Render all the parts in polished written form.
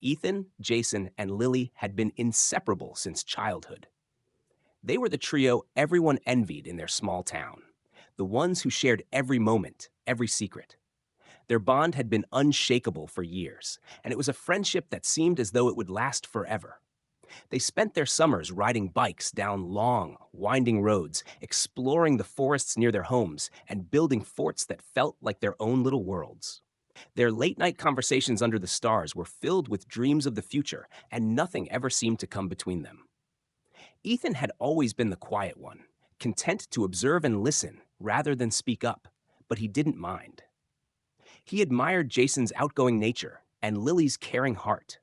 Ethan, Jason, and Lily had been inseparable since childhood. They were the trio everyone envied in their small town, the ones who shared every moment, every secret. Their bond had been unshakable for years, and it was a friendship that seemed as though it would last forever. They spent their summers riding bikes down long, winding roads, exploring the forests near their homes, and building forts that felt like their own little worlds. Their late night conversations under the stars were filled with dreams of the future, and nothing ever seemed to come between them. Ethan had always been the quiet one, content to observe and listen rather than speak up, but he didn't mind. He admired Jason's outgoing nature and Lily's caring heart.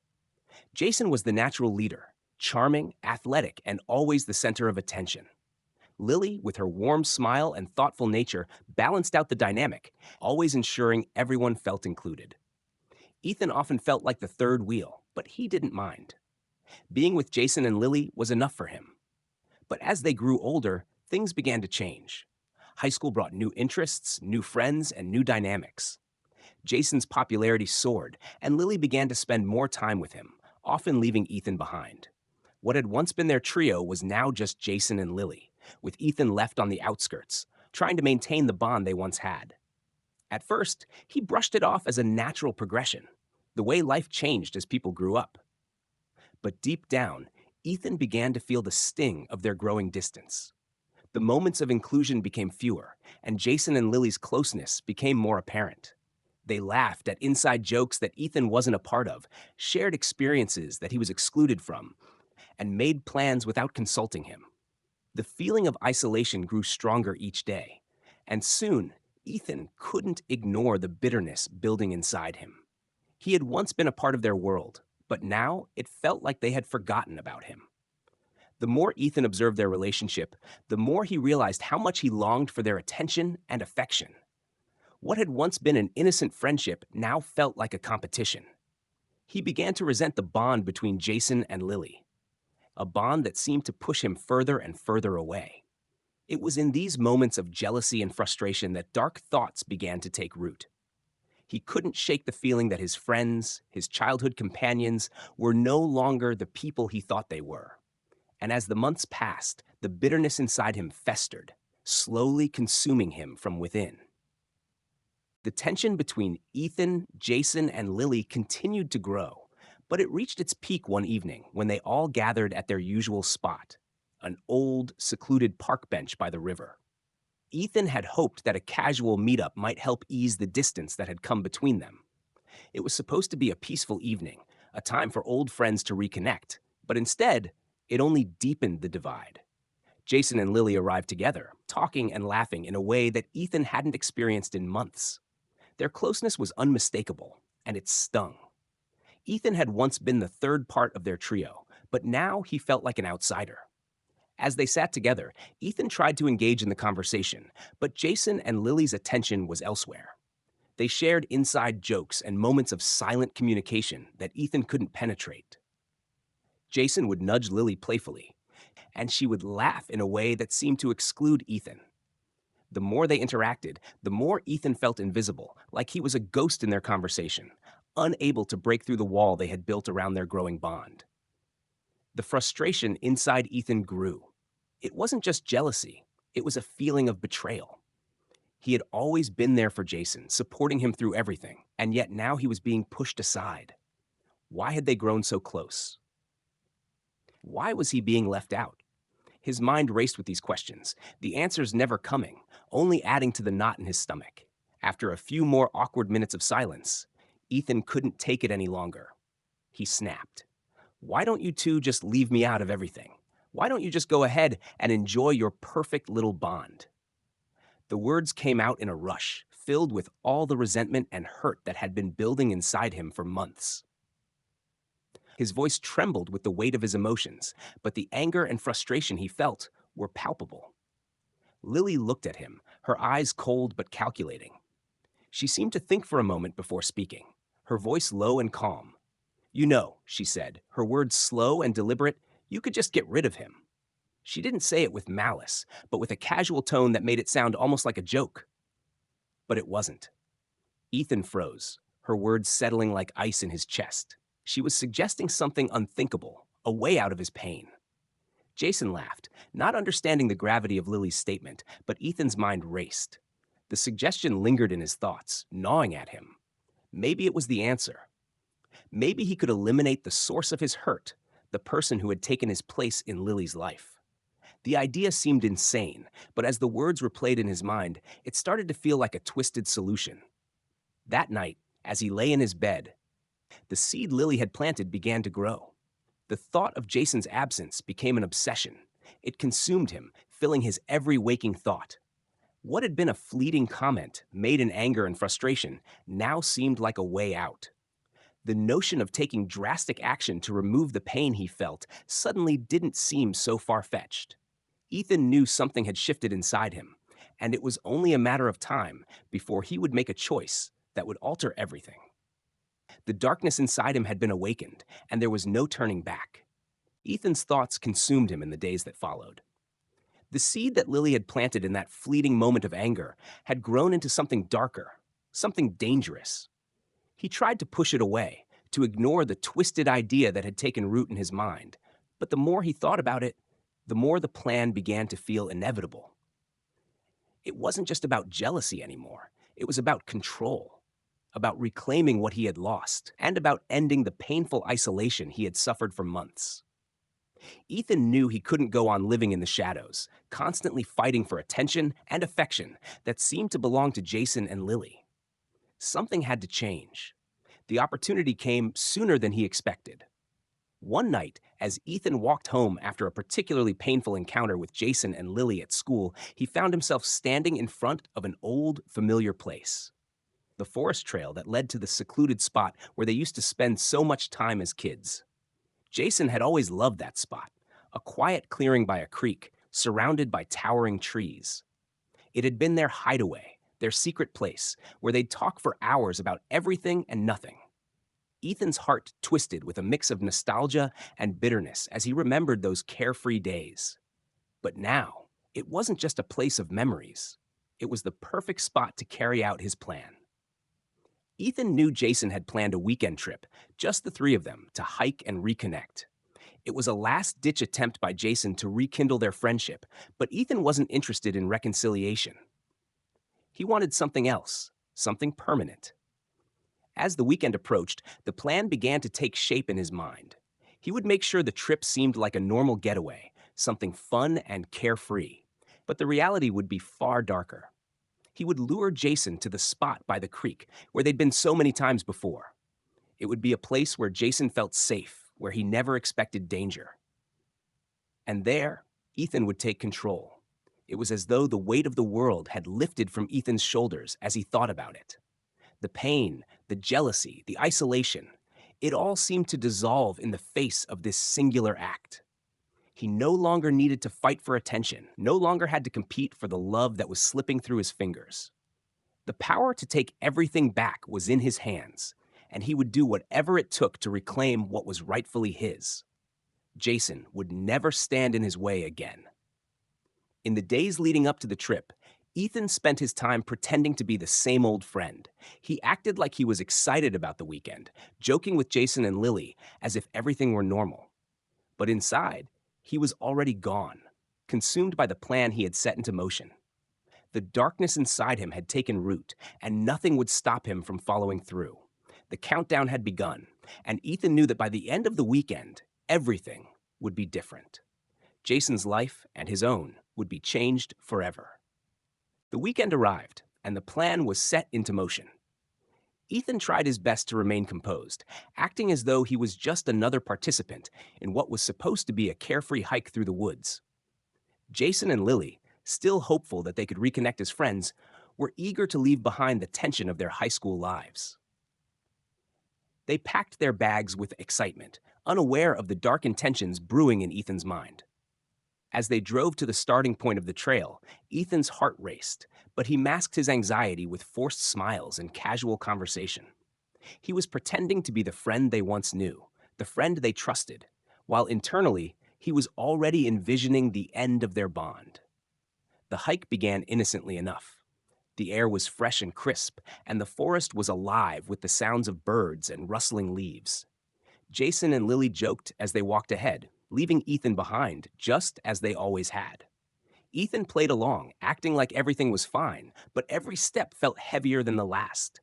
Jason was the natural leader, charming, athletic, and always the center of attention. Lily, with her warm smile and thoughtful nature, balanced out the dynamic, always ensuring everyone felt included. Ethan often felt like the third wheel, but he didn't mind. Being with Jason and Lily was enough for him. But as they grew older, things began to change. High school brought new interests, new friends, and new dynamics. Jason's popularity soared, and Lily began to spend more time with him, often leaving Ethan behind. What had once been their trio was now just Jason and Lily, with Ethan left on the outskirts, trying to maintain the bond they once had. At first, he brushed it off as a natural progression, the way life changed as people grew up. But deep down, Ethan began to feel the sting of their growing distance. The moments of inclusion became fewer, and Jason and Lily's closeness became more apparent. They laughed at inside jokes that Ethan wasn't a part of, shared experiences that he was excluded from, and made plans without consulting him. The feeling of isolation grew stronger each day, and soon Ethan couldn't ignore the bitterness building inside him. He had once been a part of their world, but now it felt like they had forgotten about him. The more Ethan observed their relationship, the more he realized how much he longed for their attention and affection. What had once been an innocent friendship now felt like a competition. He began to resent the bond between Jason and Lily, a bond that seemed to push him further and further away. It was in these moments of jealousy and frustration that dark thoughts began to take root. He couldn't shake the feeling that his friends, his childhood companions, were no longer the people he thought they were. And as the months passed, the bitterness inside him festered, slowly consuming him from within. The tension between Ethan, Jason, and Lily continued to grow, but it reached its peak one evening when they all gathered at their usual spot, an old, secluded park bench by the river. Ethan had hoped that a casual meetup might help ease the distance that had come between them. It was supposed to be a peaceful evening, a time for old friends to reconnect, but instead, it only deepened the divide. Jason and Lily arrived together, talking and laughing in a way that Ethan hadn't experienced in months. Their closeness was unmistakable, and it stung. Ethan had once been the third part of their trio, but now he felt like an outsider. As they sat together, Ethan tried to engage in the conversation, but Jason and Lily's attention was elsewhere. They shared inside jokes and moments of silent communication that Ethan couldn't penetrate. Jason would nudge Lily playfully, and she would laugh in a way that seemed to exclude Ethan. The more they interacted, the more Ethan felt invisible, like he was a ghost in their conversation, unable to break through the wall they had built around their growing bond. The frustration inside Ethan grew. It wasn't just jealousy, it was a feeling of betrayal. He had always been there for Jason, supporting him through everything, and yet now he was being pushed aside. Why had they grown so close? Why was he being left out? His mind raced with these questions, the answers never coming, only adding to the knot in his stomach. After a few more awkward minutes of silence, Ethan couldn't take it any longer. He snapped. Why don't you two just leave me out of everything? Why don't you just go ahead and enjoy your perfect little bond? The words came out in a rush, filled with all the resentment and hurt that had been building inside him for months. His voice trembled with the weight of his emotions, but the anger and frustration he felt were palpable. Lily looked at him, her eyes cold but calculating. She seemed to think for a moment before speaking, her voice low and calm. You know, she said, her words slow and deliberate, you could just get rid of him. She didn't say it with malice, but with a casual tone that made it sound almost like a joke. But it wasn't. Ethan froze, her words settling like ice in his chest. She was suggesting something unthinkable, a way out of his pain. Jason laughed, not understanding the gravity of Lily's statement, but Ethan's mind raced. The suggestion lingered in his thoughts, gnawing at him. Maybe it was the answer. Maybe he could eliminate the source of his hurt, the person who had taken his place in Lily's life. The idea seemed insane, but as the words replayed in his mind, it started to feel like a twisted solution. That night, as he lay in his bed, the seed Lily had planted began to grow. The thought of Jason's absence became an obsession. It consumed him, filling his every waking thought. What had been a fleeting comment, made in anger and frustration, now seemed like a way out. The notion of taking drastic action to remove the pain he felt suddenly didn't seem so far-fetched. Ethan knew something had shifted inside him, and it was only a matter of time before he would make a choice that would alter everything. The darkness inside him had been awakened, and there was no turning back. Ethan's thoughts consumed him in the days that followed. The seed that Lily had planted in that fleeting moment of anger had grown into something darker, something dangerous. He tried to push it away, to ignore the twisted idea that had taken root in his mind, but the more he thought about it, the more the plan began to feel inevitable. It wasn't just about jealousy anymore. It was about control, about reclaiming what he had lost, and about ending the painful isolation he had suffered for months. Ethan knew he couldn't go on living in the shadows, constantly fighting for attention and affection that seemed to belong to Jason and Lily. Something had to change. The opportunity came sooner than he expected. One night, as Ethan walked home after a particularly painful encounter with Jason and Lily at school, he found himself standing in front of an old, familiar place. The forest trail that led to the secluded spot where they used to spend so much time as kids. Jason had always loved that spot, a quiet clearing by a creek, surrounded by towering trees. It had been their hideaway, their secret place, where they'd talk for hours about everything and nothing. Ethan's heart twisted with a mix of nostalgia and bitterness as he remembered those carefree days. But now, it wasn't just a place of memories. It was the perfect spot to carry out his plan. Ethan knew Jason had planned a weekend trip, just the three of them, to hike and reconnect. It was a last-ditch attempt by Jason to rekindle their friendship, but Ethan wasn't interested in reconciliation. He wanted something else, something permanent. As the weekend approached, the plan began to take shape in his mind. He would make sure the trip seemed like a normal getaway, something fun and carefree. But the reality would be far darker. He would lure Jason to the spot by the creek where they'd been so many times before. It would be a place where Jason felt safe, where he never expected danger. And there, Ethan would take control. It was as though the weight of the world had lifted from Ethan's shoulders as he thought about it. The pain, the jealousy, the isolation, it all seemed to dissolve in the face of this singular act. He no longer needed to fight for attention, no longer had to compete for the love that was slipping through his fingers. The power to take everything back was in his hands, and he would do whatever it took to reclaim what was rightfully his. Jason would never stand in his way again. In the days leading up to the trip, Ethan spent his time pretending to be the same old friend. He acted like he was excited about the weekend, joking with Jason and Lily as if everything were normal. But inside, he was already gone, consumed by the plan he had set into motion. The darkness inside him had taken root, and nothing would stop him from following through. The countdown had begun, and Ethan knew that by the end of the weekend, everything would be different. Jason's life and his own would be changed forever. The weekend arrived, and the plan was set into motion. Ethan tried his best to remain composed, acting as though he was just another participant in what was supposed to be a carefree hike through the woods. Jason and Lily, still hopeful that they could reconnect as friends, were eager to leave behind the tension of their high school lives. They packed their bags with excitement, unaware of the dark intentions brewing in Ethan's mind. As they drove to the starting point of the trail, Ethan's heart raced, but he masked his anxiety with forced smiles and casual conversation. He was pretending to be the friend they once knew, the friend they trusted, while internally, he was already envisioning the end of their bond. The hike began innocently enough. The air was fresh and crisp, and the forest was alive with the sounds of birds and rustling leaves. Jason and Lily joked as they walked ahead, leaving Ethan behind just as they always had. Ethan played along, acting like everything was fine, but every step felt heavier than the last.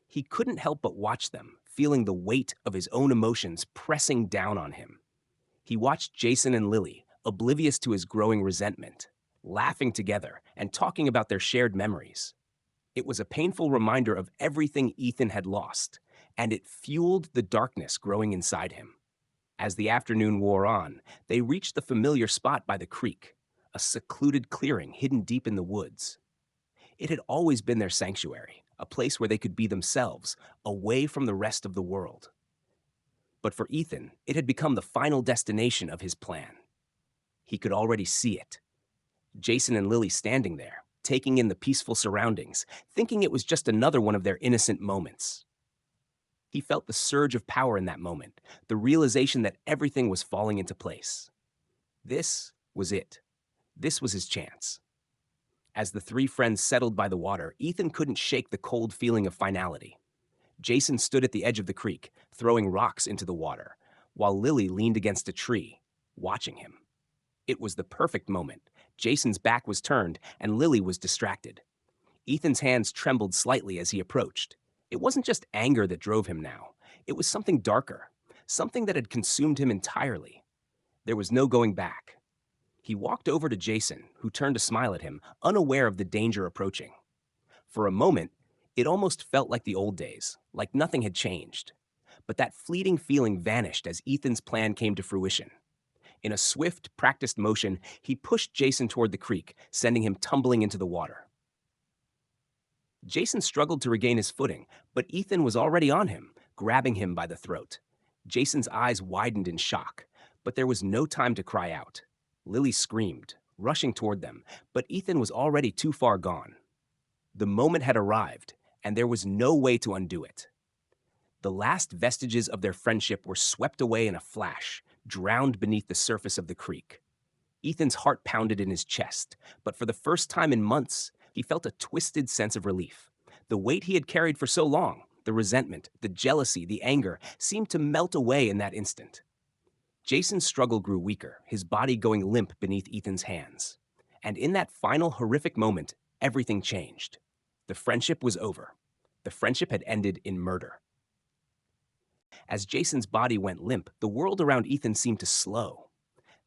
He couldn't help but watch them, feeling the weight of his own emotions pressing down on him. He watched Jason and Lily, oblivious to his growing resentment, laughing together and talking about their shared memories. It was a painful reminder of everything Ethan had lost, and it fueled the darkness growing inside him. As the afternoon wore on, they reached the familiar spot by the creek, a secluded clearing hidden deep in the woods. It had always been their sanctuary, a place where they could be themselves, away from the rest of the world. But for Ethan, it had become the final destination of his plan. He could already see it. Jason and Lily standing there, taking in the peaceful surroundings, thinking it was just another one of their innocent moments. He felt the surge of power in that moment, the realization that everything was falling into place. This was it. This was his chance. As the three friends settled by the water, Ethan couldn't shake the cold feeling of finality. Jason stood at the edge of the creek, throwing rocks into the water, while Lily leaned against a tree, watching him. It was the perfect moment. Jason's back was turned, and Lily was distracted. Ethan's hands trembled slightly as he approached. It wasn't just anger that drove him now. It was something darker, something that had consumed him entirely. There was no going back. He walked over to Jason, who turned to smile at him, unaware of the danger approaching. For a moment, it almost felt like the old days, like nothing had changed. But that fleeting feeling vanished as Ethan's plan came to fruition. In a swift, practiced motion, he pushed Jason toward the creek, sending him tumbling into the water. Jason struggled to regain his footing, but Ethan was already on him, grabbing him by the throat. Jason's eyes widened in shock, but there was no time to cry out. Lily screamed, rushing toward them, but Ethan was already too far gone. The moment had arrived, and there was no way to undo it. The last vestiges of their friendship were swept away in a flash, drowned beneath the surface of the creek. Ethan's heart pounded in his chest, but for the first time in months, he felt a twisted sense of relief. The weight he had carried for so long, the resentment, the jealousy, the anger, seemed to melt away in that instant. Jason's struggle grew weaker, his body going limp beneath Ethan's hands. And in that final horrific moment, everything changed. The friendship was over. The friendship had ended in murder. As Jason's body went limp, the world around Ethan seemed to slow.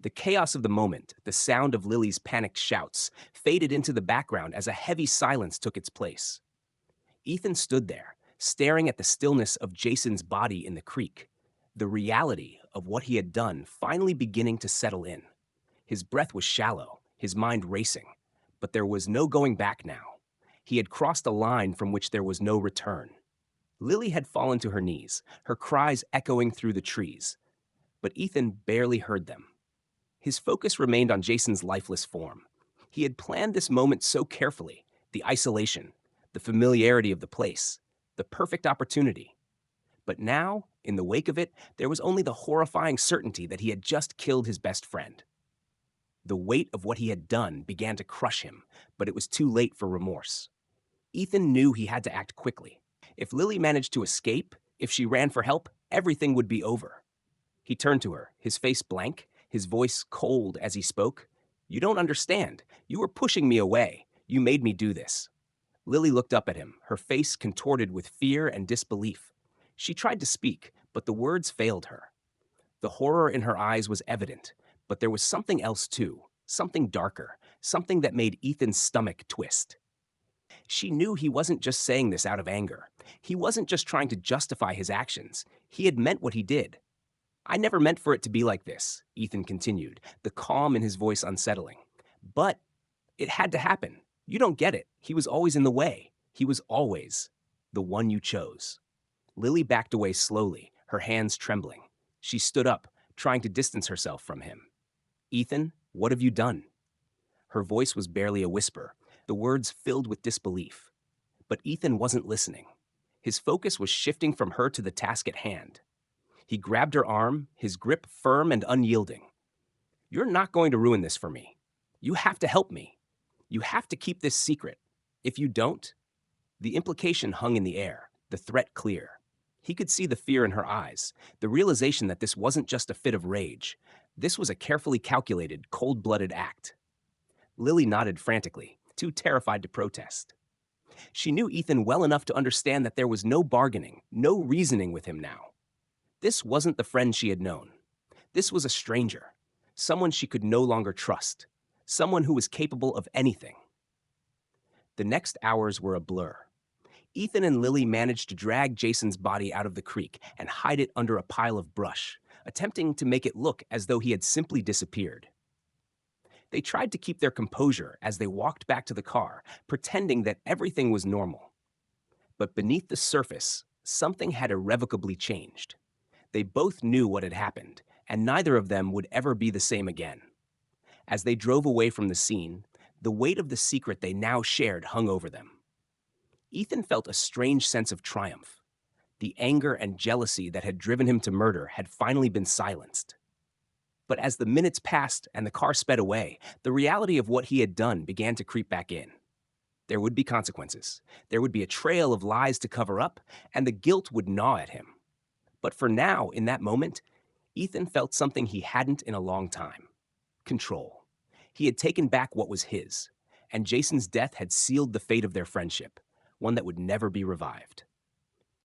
The chaos of the moment, the sound of Lily's panicked shouts, faded into the background as a heavy silence took its place. Ethan stood there, staring at the stillness of Jason's body in the creek, the reality of what he had done finally beginning to settle in. His breath was shallow, his mind racing, but there was no going back now. He had crossed a line from which there was no return. Lily had fallen to her knees, her cries echoing through the trees, but Ethan barely heard them. His focus remained on Jason's lifeless form. He had planned this moment so carefully, the isolation, the familiarity of the place, the perfect opportunity. But now, in the wake of it, there was only the horrifying certainty that he had just killed his best friend. The weight of what he had done began to crush him, but it was too late for remorse. Ethan knew he had to act quickly. If Lily managed to escape, if she ran for help, everything would be over. He turned to her, his face blank, his voice cold as he spoke. "You don't understand. You were pushing me away. You made me do this." Lily looked up at him, her face contorted with fear and disbelief. She tried to speak, but the words failed her. The horror in her eyes was evident, but there was something else too, something darker, something that made Ethan's stomach twist. She knew he wasn't just saying this out of anger. He wasn't just trying to justify his actions. He had meant what he did. "I never meant for it to be like this," Ethan continued, the calm in his voice unsettling. "But it had to happen. You don't get it. He was always in the way. He was always the one you chose." Lily backed away slowly, her hands trembling. She stood up, trying to distance herself from him. "Ethan, what have you done?" Her voice was barely a whisper, the words filled with disbelief. But Ethan wasn't listening. His focus was shifting from her to the task at hand. He grabbed her arm, his grip firm and unyielding. "You're not going to ruin this for me. You have to help me. You have to keep this secret. If you don't..." The implication hung in the air, the threat clear. He could see the fear in her eyes, the realization that this wasn't just a fit of rage. This was a carefully calculated, cold blooded act. Lily nodded frantically, too terrified to protest. She knew Ethan well enough to understand that there was no bargaining, no reasoning with him now. This wasn't the friend she had known. This was a stranger, someone she could no longer trust, someone who was capable of anything. The next hours were a blur. Ethan and Lily managed to drag Jason's body out of the creek and hide it under a pile of brush, attempting to make it look as though he had simply disappeared. They tried to keep their composure as they walked back to the car, pretending that everything was normal. But beneath the surface, something had irrevocably changed. They both knew what had happened, and neither of them would ever be the same again. As they drove away from the scene, the weight of the secret they now shared hung over them. Ethan felt a strange sense of triumph. The anger and jealousy that had driven him to murder had finally been silenced. But as the minutes passed and the car sped away, the reality of what he had done began to creep back in. There would be consequences. There would be a trail of lies to cover up, and the guilt would gnaw at him. But for now, in that moment, Ethan felt something he hadn't in a long time: control. He had taken back what was his, and Jason's death had sealed the fate of their friendship, one that would never be revived.